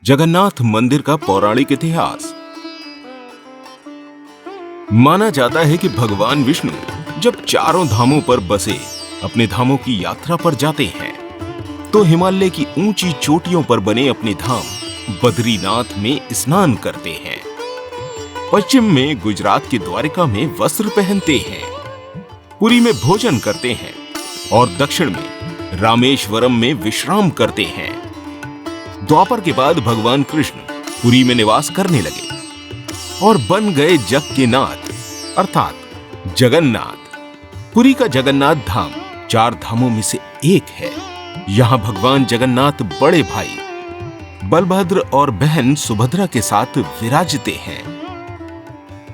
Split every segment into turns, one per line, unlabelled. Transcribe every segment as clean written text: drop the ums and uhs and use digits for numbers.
जगन्नाथ मंदिर का पौराणिक इतिहास। माना जाता है कि भगवान विष्णु जब चारों धामों पर बसे अपने धामों की यात्रा पर जाते हैं तो हिमालय की ऊंची चोटियों पर बने अपने धाम बद्रीनाथ में स्नान करते हैं। पश्चिम में गुजरात के द्वारिका में वस्त्र पहनते हैं, पुरी में भोजन करते हैं और दक्षिण में रामेश्वरम में विश्राम करते हैं। द्वापर के बाद भगवान कृष्ण पुरी में निवास करने लगे और बन गए जग के नाथ अर्थात जगन्नाथ। पुरी का जगन्नाथ धाम चार धामों में से एक है। यहां भगवान जगन्नाथ बड़े भाई बलभद्र और बहन सुभद्रा के साथ विराजते हैं।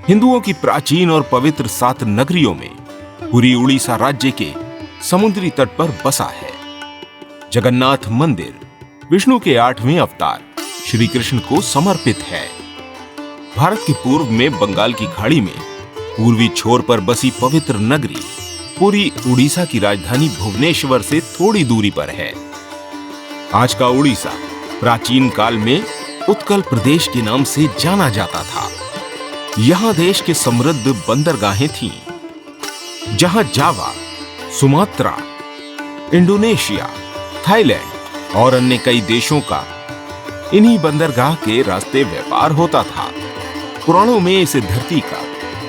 हिंदुओं की प्राचीन और पवित्र 7 नगरियों में पुरी उड़ीसा राज्य के समुद्री तट पर बसा है। जगन्नाथ मंदिर विष्णु के 8वें अवतार श्री कृष्ण को समर्पित है। भारत के पूर्व में बंगाल की खाड़ी में पूर्वी छोर पर बसी पवित्र नगरी पुरी उड़ीसा की राजधानी भुवनेश्वर से थोड़ी दूरी पर है। आज का उड़ीसा प्राचीन काल में उत्कल प्रदेश के नाम से जाना जाता था। यहां देश के समृद्ध बंदरगाहें थीं, जहां जावा, सुमात्रा, इंडोनेशिया, थाईलैंड और अन्य कई देशों का इन्हीं बंदरगाह के रास्ते व्यापार होता था। पुराणों में इसे धरती का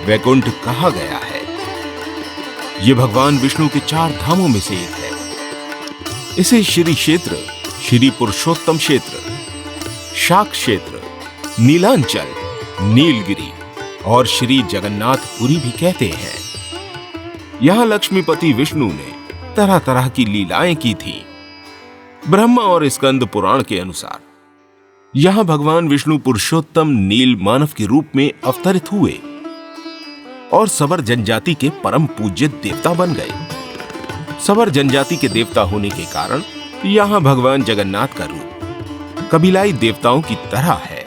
वैकुंठ कहा गया है। यह भगवान विष्णु के 4 धामों में से एक है। इसे श्री क्षेत्र, श्री पुरुषोत्तम क्षेत्र, शाक क्षेत्र, नीलांचल, नीलगिरी और श्री जगन्नाथपुरी भी कहते हैं। यहां लक्ष्मीपति विष्णु ने तरह तरह की लीलाएं की थी। ब्रह्मा और स्कंद पुराण के अनुसार यहां भगवान विष्णु पुरुषोत्तम नील मानव के रूप में अवतरित हुए और सबर जनजाति के परम पूज्य देवता बन गए। सबर जनजाति के देवता होने के कारण यहां भगवान जगन्नाथ का रूप कबीलाई देवताओं की तरह है।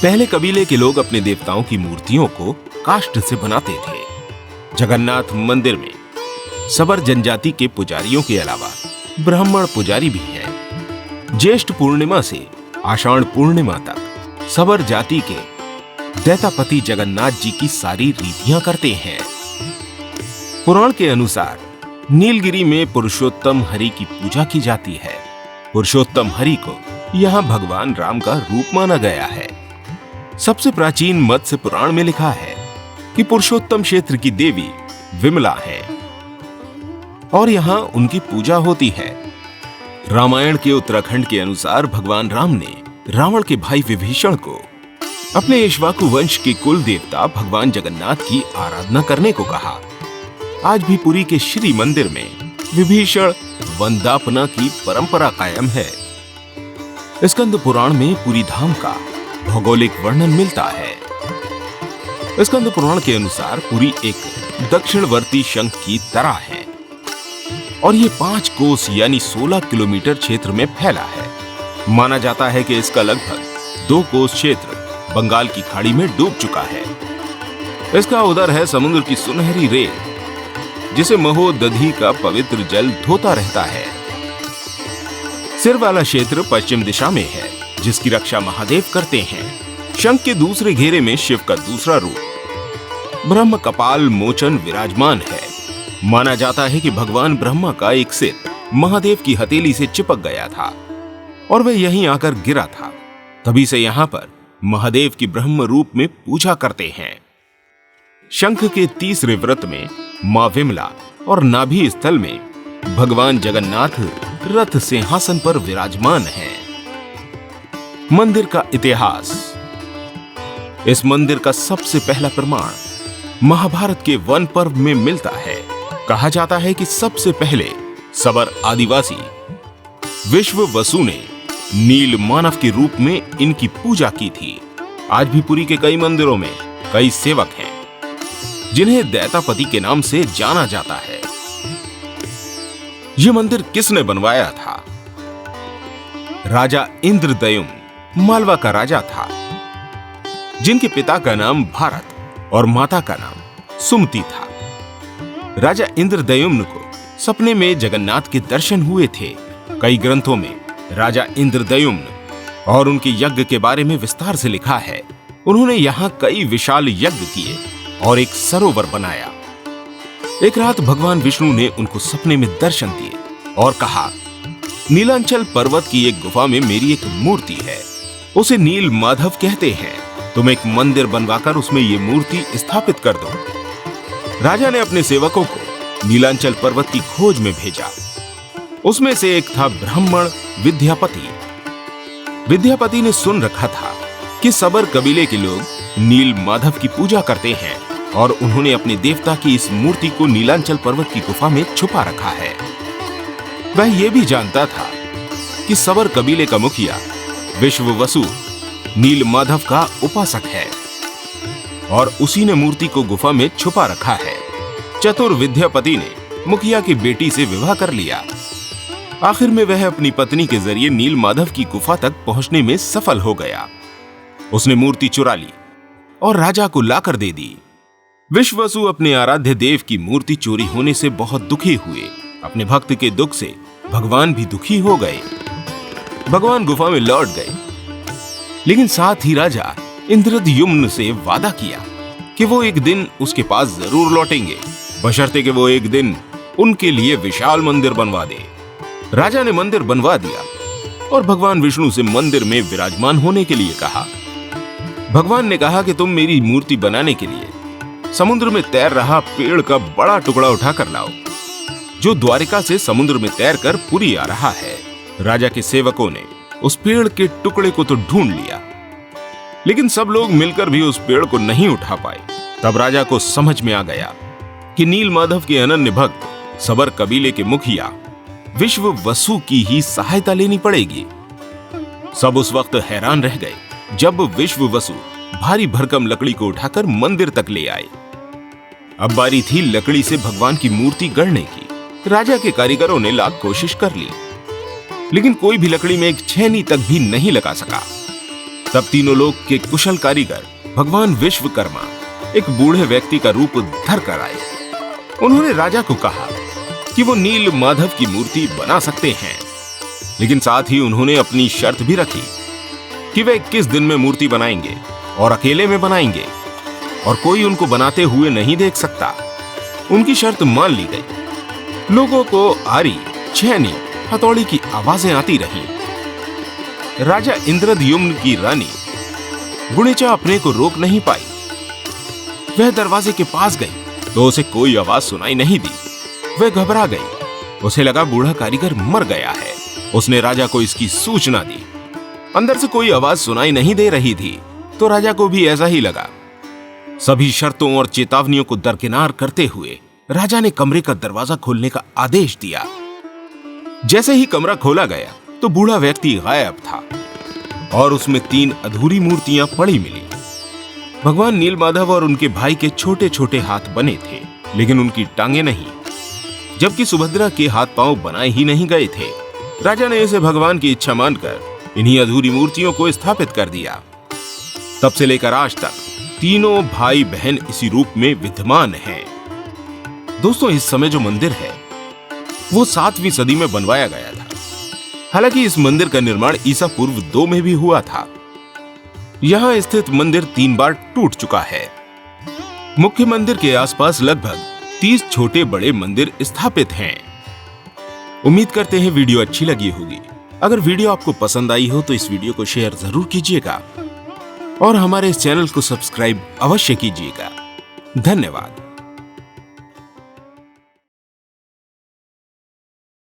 पहले कबीले के लोग अपने देवताओं की मूर्तियों को काष्ठ से बनाते थे। जगन्नाथ मंदिर में सबर जनजाति के पुजारियों के अलावा ब्राह्मण पुजारी भी हैं। ज्येष्ठ पूर्णिमा से आषाढ़ पूर्णिमा तक सबर जाति के दैतापति जगन्नाथ जी की सारी रीतियां करते हैं। पुराण के अनुसार नीलगिरी में पुरुषोत्तम हरि की पूजा की जाती है। पुरुषोत्तम हरि को यहां भगवान राम का रूप माना गया है। सबसे प्राचीन मत्स्य पुराण में लिखा है कि पुरुषोत्तम क्षेत्र की देवी विमला है और यहां उनकी पूजा होती है। रामायण के उत्तराखंड के अनुसार भगवान राम ने रावण के भाई विभीषण को अपने इक्ष्वाकु वंश के कुल देवता भगवान जगन्नाथ की आराधना करने को कहा। आज भी पुरी के श्री मंदिर में विभीषण वंदापना की परंपरा कायम है। स्कंद पुराण में पुरी धाम का भौगोलिक वर्णन मिलता है। स्कंद पुराण के अनुसार पुरी एक दक्षिणवर्ती शंख की तरह है और ये 5 कोस यानी 16 किलोमीटर क्षेत्र में फैला है। माना जाता है कि इसका लगभग 2 कोस क्षेत्र बंगाल की खाड़ी में डूब चुका है। इसका उदर है समुद्र की सुनहरी रेत, जिसे महोदधि का पवित्र जल धोता रहता है। सिर वाला क्षेत्र पश्चिम दिशा में है, जिसकी रक्षा महादेव करते हैं। शंख के दूसरे घेरे में शिव का दूसरा रूप ब्रह्म कपाल मोचन विराजमान है। माना जाता है कि भगवान ब्रह्मा का एक सिर महादेव की हथेली से चिपक गया था और वह यहीं आकर गिरा था। तभी से यहां पर महादेव की ब्रह्म रूप में पूजा करते हैं। शंख के तीसरे व्रत में मां विमला और नाभि स्थल में भगवान जगन्नाथ रथ सिंहासन पर विराजमान हैं। मंदिर का इतिहास। इस मंदिर का सबसे पहला प्रमाण महाभारत के वन पर्व में मिलता है। कहा जाता है कि सबसे पहले सबर आदिवासी विश्व वसु ने नील मानव के रूप में इनकी पूजा की थी। आज भी पुरी के कई मंदिरों में कई सेवक हैं जिन्हें दैतापति के नाम से जाना जाता है। यह मंदिर किसने बनवाया था? राजा इंद्रद्युम्न मालवा का राजा था, जिनके पिता का नाम भारत और माता का नाम सुमति था। राजा इंद्रद्युम्न को सपने में जगन्नाथ के दर्शन हुए थे। कई ग्रंथों में राजा इंद्रद्युम्न और उनके यज्ञ के बारे में विस्तार से लिखा है। उन्होंने यहाँ कई विशाल यज्ञ किए और एक सरोवर बनाया। एक रात भगवान विष्णु ने उनको सपने में दर्शन दिए और कहा, नीलांचल पर्वत की एक गुफा में मेरी एक मूर्ति है, उसे नील माधव कहते हैं। तुम एक मंदिर बनवाकर उसमें ये मूर्ति स्थापित कर दो। राजा ने अपने सेवकों को नीलांचल पर्वत की खोज में भेजा। उसमें से एक था ब्राह्मण विद्यापति। विद्यापति ने सुन रखा था कि सबर कबीले के लोग नील माधव की पूजा करते हैं और उन्होंने अपने देवता की इस मूर्ति को नीलांचल पर्वत की गुफा में छुपा रखा है। वह यह भी जानता था कि सबर कबीले का मुखिया विश्ववसु नील माधव का उपासक है और उसी ने मूर्ति को गुफा में छुपा रखा है। चतुर विद्यापति ने मुखिया की बेटी से विवाह कर लिया। आखिर में वह अपनी पत्नी के जरिए नील माधव की गुफा तक पहुंचने में सफल हो गया। उसने मूर्ति चुरा ली और राजा को लाकर दे दी। विश्ववसु अपने आराध्य देव की मूर्ति चोरी होने से बहुत दुखी हुए। अपने भक्त के दुख से भगवान भी दुखी हो गए। भगवान गुफा में लौट गए, लेकिन साथ ही राजा इंद्रद्युम्न से वादा किया कि वो एक दिन उसके पास जरूर लौटेंगे, बशर्ते कि वो एक दिन उनके लिए विशाल मंदिर बनवा दे। राजा ने मंदिर बनवा दिया और भगवान विष्णु से मंदिर में विराजमान होने के लिए कहा। भगवान ने कहा कि तुम मेरी मूर्ति बनाने के लिए समुद्र में तैर रहा पेड़ का बड़ा टुकड़ा उठाकर लाओ, जो द्वारिका से समुद्र में तैरकर पुरी आ रहा है। राजा के सेवकों ने उस पेड़ के टुकड़े को तो ढूंढ लिया, लेकिन सब लोग मिलकर भी उस पेड़ को नहीं उठा पाए। तब राजा को समझ में आ गया कि नील माधव के अनन्य भक्त सबर कबीले के मुखिया विश्ववसु की ही सहायता लेनी पड़ेगी। सब उस वक्त हैरान रह गए जब विश्ववसु भारी भरकम लकड़ी को उठाकर मंदिर तक ले आए। अब बारी थी लकड़ी से भगवान की मूर्ति गढ़ने की। राजा के कारीगरों ने लाख कोशिश कर ली, लेकिन कोई भी लकड़ी में एक छेनी तक भी नहीं लगा सका। तब तीनों लोग के कुशल कारीगर भगवान विश्वकर्मा एक बूढ़े व्यक्ति का रूप धर कर आए। उन्होंने राजा को कहा कि वो नील माधव की मूर्ति बना सकते हैं, लेकिन साथ ही उन्होंने अपनी शर्त भी रखी कि वे 21 दिन में मूर्ति बनाएंगे और अकेले में बनाएंगे और कोई उनको बनाते हुए नहीं देख सकता। उनकी शर्त मान ली गई। लोगों को आरी, छेनी, हथौड़ी की आवाजें आती रहीं। राजा इंद्रद्युम्न की रानी गुणिचा अपने को रोक नहीं पाई। वह दरवाजे के पास गई तो उसे कोई आवाज सुनाई नहीं दी। वह घबरा गई। उसे लगा बूढ़ा कारीगर मर गया है। उसने राजा को इसकी सूचना दी। अंदर से कोई आवाज सुनाई नहीं दे रही थी, तो राजा को भी ऐसा ही लगा। सभी शर्तों और चेतावनियों को दरकिनार करते हुए राजा ने कमरे का दरवाजा खोलने का आदेश दिया। जैसे ही कमरा खोला गया तो बूढ़ा व्यक्ति गायब था और उसमें 3 अधूरी मूर्तियां पड़ी मिली। भगवान नील माधव और उनके भाई के छोटे छोटे हाथ बने थे, लेकिन उनकी टांगे नहीं, जबकि सुभद्रा के हाथ पांव बनाए ही नहीं गए थे। राजा ने इसे भगवान की इच्छा मानकर इन्हीं अधूरी मूर्तियों को स्थापित कर दिया। तब से लेकर आज तक तीनों भाई बहन इसी रूप में विद्यमान हैं। दोस्तों, इस समय जो मंदिर है वो 7वीं सदी में बनवाया गया था। हालांकि इस मंदिर का निर्माण ईसा पूर्व 2 में भी हुआ था। यहां स्थित मंदिर 3 बार टूट चुका है। मुख्य मंदिर के आसपास लगभग 30 छोटे बड़े मंदिर स्थापित हैं। उम्मीद करते हैं वीडियो अच्छी लगी होगी। अगर वीडियो आपको पसंद आई हो तो इस वीडियो को शेयर जरूर कीजिएगा और हमारे इस चैनल को सब्सक्राइब अवश्य कीजिएगा। धन्यवाद।